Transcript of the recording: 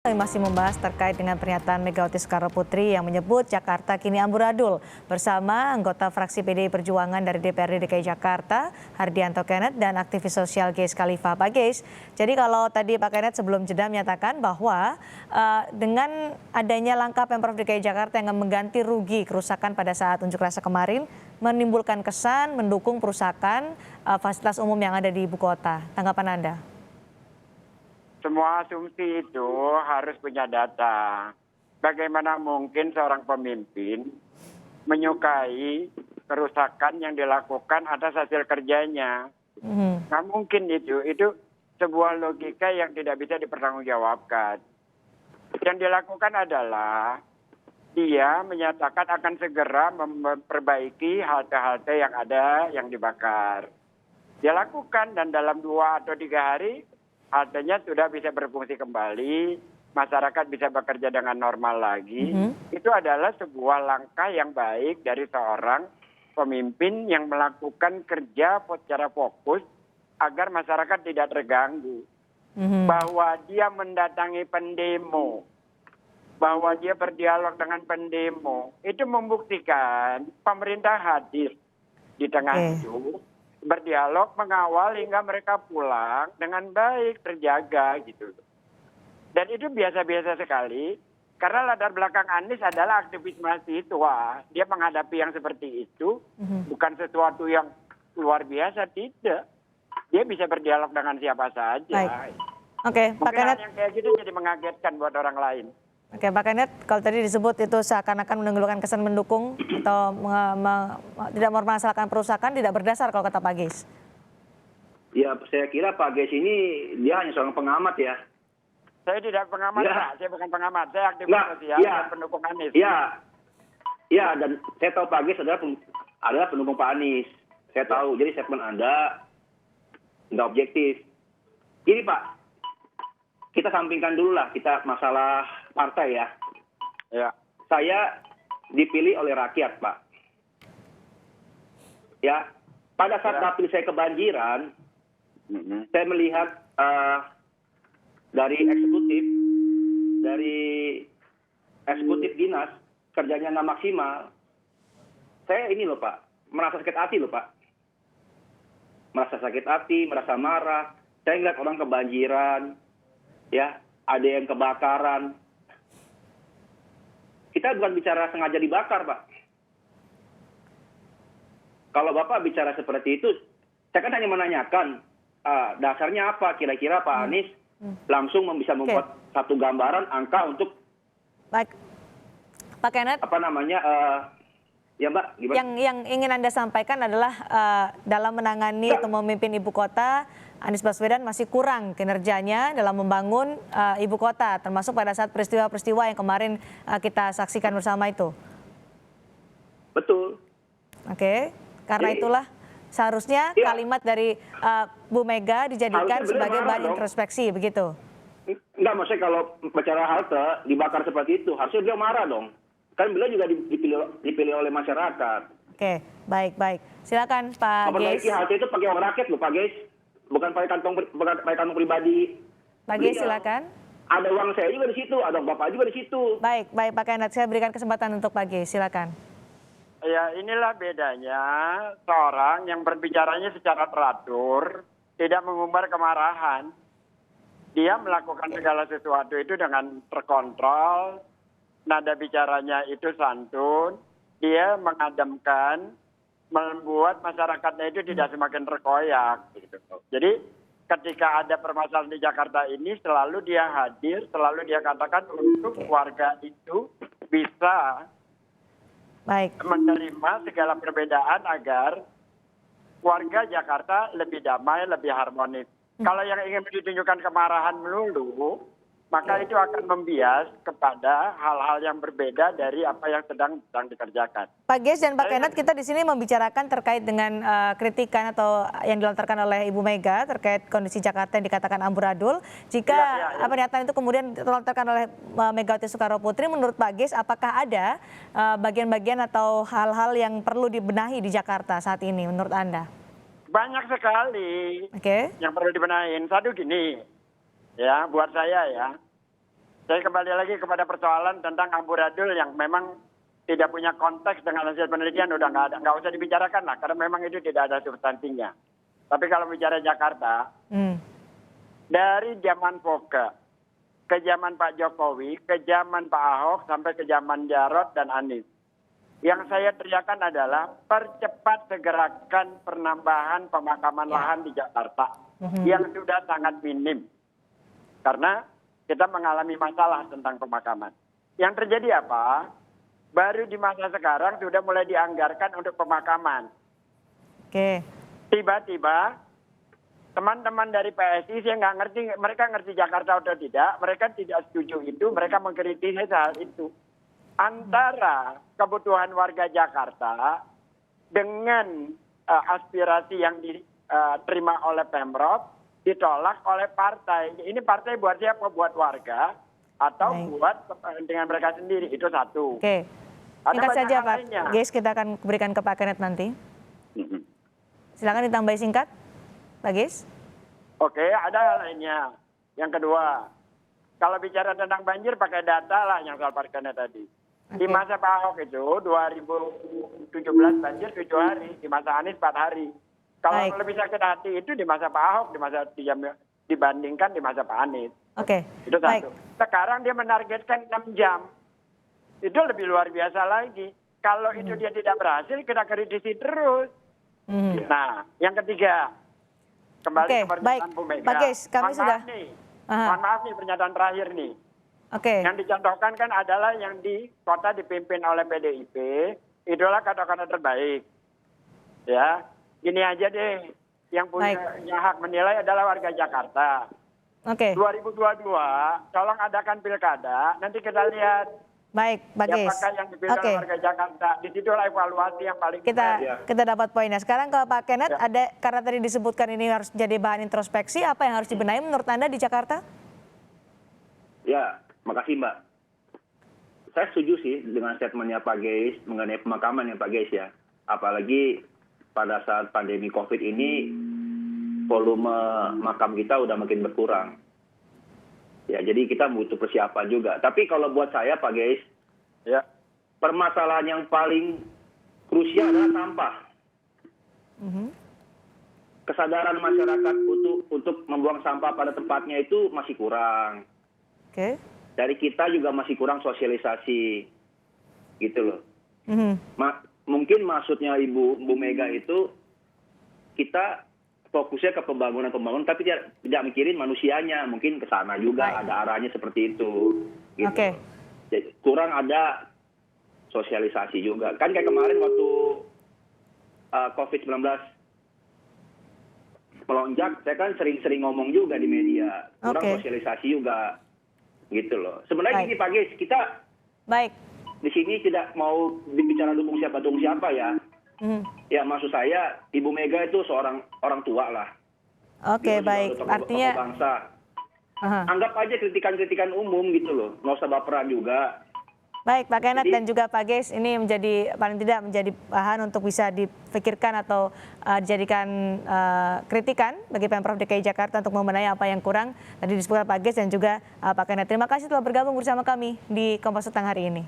Masih membahas terkait dengan pernyataan Megawati Soekarnoputri yang menyebut Jakarta kini amburadul bersama anggota fraksi PDI Perjuangan dari DPRD DKI Jakarta, Hardianto Kenneth, dan aktivis sosial Geis Khalifah. Pak Geis, jadi kalau tadi Pak Kenneth sebelum jeda menyatakan bahwa dengan adanya langkah Pemprov DKI Jakarta yang mengganti rugi kerusakan pada saat unjuk rasa kemarin, menimbulkan kesan mendukung perusakan fasilitas umum yang ada di ibu kota. Tanggapan Anda? Semua asumsi itu harus punya data. Bagaimana mungkin seorang pemimpin menyukai kerusakan yang dilakukan atas hasil kerjanya? Nggak mungkin itu. Itu sebuah logika yang tidak bisa dipertanggungjawabkan. Yang dilakukan adalah dia menyatakan akan segera memperbaiki halte-halte yang ada yang dibakar. Dia lakukan dan dalam 2 atau 3 hari haltenya sudah bisa berfungsi kembali, masyarakat bisa bekerja dengan normal lagi. Itu adalah sebuah langkah yang baik dari seorang pemimpin yang melakukan kerja secara fokus agar masyarakat tidak terganggu. Bahwa dia mendatangi pendemo, bahwa dia berdialog dengan pendemo, itu membuktikan pemerintah hadir di tengah itu, berdialog, mengawal hingga mereka pulang dengan baik, terjaga gitu. Dan itu biasa-biasa sekali, karena latar belakang Anies adalah aktivis mahasiswa. Dia menghadapi yang seperti itu, bukan sesuatu yang luar biasa, tidak. Dia bisa berdialog dengan siapa saja. Baik. Oke, Pak Kenneth. Yang kayak gitu jadi mengagetkan buat orang lain. Oke, Pak Kenneth, kalau tadi disebut itu seakan-akan menimbulkan kesan mendukung atau tidak mempermasalahkan perusakan, tidak berdasar kalau kata Pak Geis. Ya, saya kira Pak Geis ini dia hanya seorang pengamat ya. Saya tidak pengamat, ya. Pak. Saya bukan pengamat. Saya aktivis sosial dan pendukung Anies. Ya, dan saya tahu Pak Geis adalah pendukung Pak Anies. Saya tahu, jadi statement Anda nggak objektif. Jadi Pak, kita sampingkan dulu lah kita masalah partai ya. Ya. Saya dipilih oleh rakyat, Pak. Ya, pada saat dapil saya kebanjiran, saya melihat dari eksekutif dinas kerjanya nggak maksimal. Saya ini loh Pak, merasa sakit hati loh Pak. Merasa sakit hati, merasa marah. Saya ngeliat orang kebanjiran, ya, ada yang kebakaran. Kita bukan bicara sengaja dibakar, Pak. Kalau Bapak bicara seperti itu, saya kan hanya menanyakan dasarnya apa, kira-kira Pak Anies langsung bisa membuat satu gambaran angka untuk baik, Pak Kenneth. Apa namanya? Ya Mbak, gimana? Yang ingin Anda sampaikan adalah dalam menangani atau memimpin ibu kota, Anies Baswedan masih kurang kinerjanya dalam membangun ibu kota, termasuk pada saat peristiwa-peristiwa yang kemarin kita saksikan bersama itu. Betul. Oke, karena itulah seharusnya kalimat dari Bu Mega dijadikan sebagai bahan introspeksi, begitu? Enggak, maksudnya kalau bicara halte dibakar seperti itu, harusnya beliau marah dong. Kan beliau juga dipilih oleh masyarakat. Oke, baik. Silakan Pak Geis. Memperbaiki halte itu pakai uang rakyat loh Pak Geis. Bukan pakai kantong pribadi. Pak Geis, silakan. Ada uang saya juga di situ, ada uang Bapak juga di situ. Baik Pak Kenneth, saya berikan kesempatan untuk Pak Geis, silakan. Ya, inilah bedanya seorang yang berbicaranya secara teratur, tidak mengumbar kemarahan. Dia melakukan segala sesuatu itu dengan terkontrol, nada bicaranya itu santun, dia mengademkan, membuat masyarakatnya itu tidak semakin terkoyak. Gitu. Jadi ketika ada permasalahan di Jakarta ini selalu dia hadir, selalu dia katakan untuk warga itu bisa menerima segala perbedaan agar warga Jakarta lebih damai, lebih harmonis. Kalau yang ingin ditunjukkan kemarahan melulu, maka itu akan membias kepada hal-hal yang berbeda dari apa yang sedang dikerjakan. Pak Geis dan Pak Kenneth, kita di sini membicarakan terkait dengan kritikan atau yang dilontarkan oleh Ibu Mega terkait kondisi Jakarta yang dikatakan amburadul. Jika pernyataan itu kemudian dilontarkan oleh Megawati Soekarnoputri, menurut Pak Geis, apakah ada bagian-bagian atau hal-hal yang perlu dibenahi di Jakarta saat ini menurut Anda? Banyak sekali yang perlu dibenahin. Satu gini, ya buat saya ya, Saya kembali lagi kepada persoalan tentang amburadul yang memang tidak punya konteks dengan hasil penelitian, udah nggak usah dibicarakan lah, karena memang itu tidak ada substansinya. Tapi kalau bicara Jakarta, dari zaman Foke, ke zaman Pak Jokowi, ke zaman Pak Ahok, sampai ke zaman Jarot dan Anies. Yang saya teriakan adalah percepat segerakan penambahan pemakaman lahan di Jakarta yang sudah sangat minim. Karena kita mengalami masalah tentang pemakaman. Yang terjadi apa? Baru di masa sekarang sudah mulai dianggarkan untuk pemakaman. Oke. Tiba-tiba teman-teman dari PSI saya nggak ngerti, mereka ngerti Jakarta atau tidak, mereka tidak setuju itu, mereka mengkritisi hal itu. Antara kebutuhan warga Jakarta dengan aspirasi yang diterima oleh Pemprov ditolak oleh partai. Ini partai buat siapa? Buat warga atau buat dengan mereka sendiri? Itu satu. Oke. Ada Singkat banyak saja hal Pak lainnya. Geis, kita akan berikan ke Pak Kenneth nanti. Silakan ditambahi singkat, Pak Geis. Oke, ada hal lainnya. Yang kedua, kalau bicara tentang banjir pakai data lah yang soal Pak Kenneth tadi. Di masa Pak Ahok itu 2017 banjir 7 hari, di masa Anies 4 hari. Kalau lebih sakit hati itu di masa Pak Ahok, di masa dibandingkan di masa Pak Anies. Oke. Itu satu. Sekarang dia menargetkan 6 jam. Itu lebih luar biasa lagi. Kalau itu dia tidak berhasil, kita kritisi terus. Nah, yang ketiga, kembali ke pernyataan Bu Mega. Pak Geis, kami sudah. Mohon maaf nih pernyataan terakhir nih. Oke. Yang dicontohkan kan adalah yang di kota dipimpin oleh PDIP, itulah kata-kata terbaik. Ya, gini aja deh, yang punya hak menilai adalah warga Jakarta. Oke. 2022, tolong adakan pilkada, nanti kita lihat. Baik, Pak Geis. Apakah yang dipilih oleh warga Jakarta? Di situlah evaluasi yang paling kita dapat poinnya. Sekarang ke Pak Kenneth, ada karena tadi disebutkan ini harus jadi bahan introspeksi, apa yang harus dibenahi menurut Anda di Jakarta? Ya, makasih Mbak. Saya setuju sih dengan statementnya Pak Geis mengenai pemakaman ya Pak Geis ya. Apalagi pada saat pandemi COVID ini volume makam kita udah makin berkurang. Ya, jadi kita butuh persiapan juga. Tapi kalau buat saya Pak Geis, ya, permasalahan yang paling krusial adalah sampah. Kesadaran masyarakat untuk membuang sampah pada tempatnya itu masih kurang. Oke. Dari kita juga masih kurang sosialisasi, gitu loh. Mungkin maksudnya Bu Mega itu kita fokusnya ke pembangunan, tapi tidak mikirin manusianya. Mungkin ke sana juga ada arahnya seperti itu. Gitu. Oke. Jadi, kurang ada sosialisasi juga. Kan kayak kemarin waktu COVID-19 melonjak, saya kan sering-sering ngomong juga di media. Kurang sosialisasi juga. Gitu loh. Sebenarnya gini Pak Geis, kita di sini tidak mau bicara dukung siapa ya. Ya maksud saya Ibu Mega itu seorang orang tua lah. Oke, baik. Artinya bangsa. Anggap aja kritikan-kritikan umum gitu loh. Nggak usah baperan juga. Baik, Pak Kenneth dan juga Pak Geis, ini menjadi paling tidak menjadi bahan untuk bisa dipikirkan atau dijadikan kritikan bagi Pemprov DKI Jakarta untuk membenahi apa yang kurang. Tadi disebutkan Pak Geis dan juga Pak Kenneth. Terima kasih telah bergabung bersama kami di Kompas Petang hari ini.